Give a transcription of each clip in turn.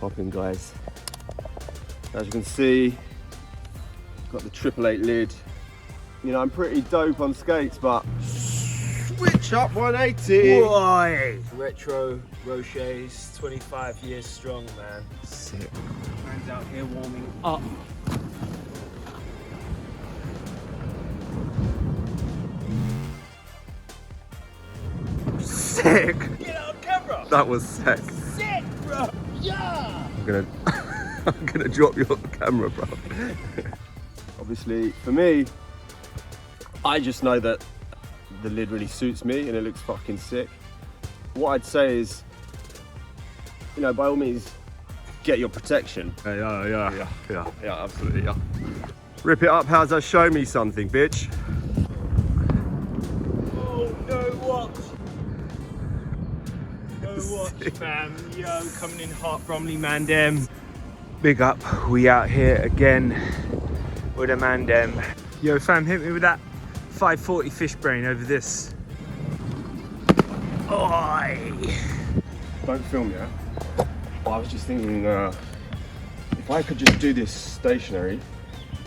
popping, guys. As you can see, got the 888 lid. You know, I'm pretty dope on skates, but switch up 180. Why? Retro Rochers, 25 years strong, man. Sick. Man's out here warming up. Sick. Get out of camera. That was sick. Sick, bro. Yeah. I'm gonna drop your camera, bro. Obviously, for me, I just know that the lid really suits me and it looks fucking sick. What I'd say is, you know, by all means, get your protection. Yeah, absolutely, yeah. Rip it up, how's that? Show me something, bitch. Oh, no what? No what, fam. Yo, coming in hot, Bromley Mandem. Big up, we out here again with a Mandem. Yo, fam, hit me with that 540 fish brain over this. Oi! Don't film, yeah? Well, I was just thinking, if I could just do this stationary,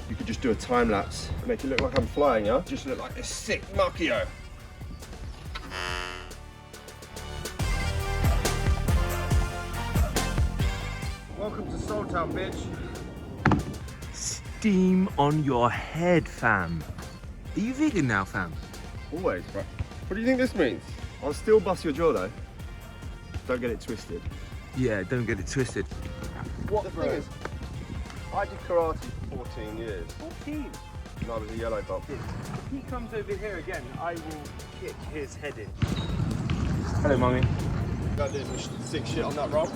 you could just do a time lapse, make it look like I'm flying, yeah? Just look like a sick Macchio. Welcome to Soul Town, bitch. Steam on your head, fam. Are you vegan now, fam? Always, bro. What do you think this means? I'll still bust your jaw, though. Don't get it twisted. Yeah, don't get it twisted. What the thing is, I did karate for 14 years. 14? And I was a yellow belt. If he comes over here again, I will kick his head in. Hello, mummy. Got doing some sick shit on that rope.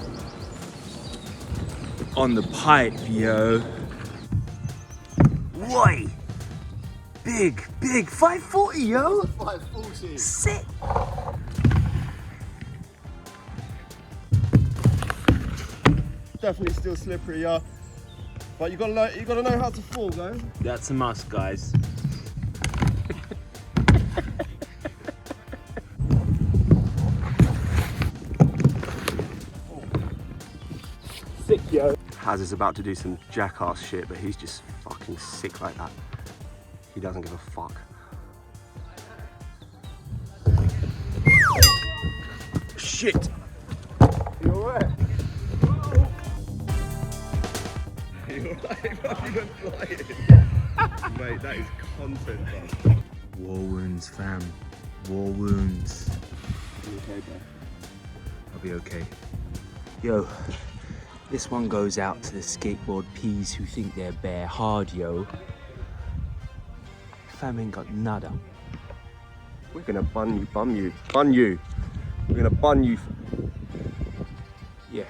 On the pipe, yo. Why? Big, 540, yo. 540. Sick. Definitely still slippery, yeah. But you gotta know how to fall, though. That's a must, guys. Sick, yo. Haz is about to do some jackass shit, but he's just fucking sick like that. He doesn't give a fuck. Shit! You alright? You alright? You went flying. Mate, that is content, bro. War wounds, fam. War wounds. You okay, bro? I'll be okay. Yo, this one goes out to the skateboard peas who think they're bare hard, yo. Fam ain't got nada. We're gonna bun you. We're gonna bun you. Yeah.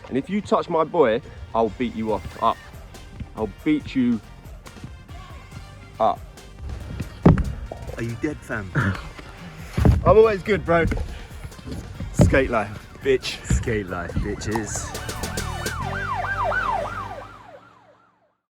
And if you touch my boy, I'll beat you up. I'll beat you up. Are you dead, fam? I'm always good, bro. Skate life, bitch. Skate life, bitches.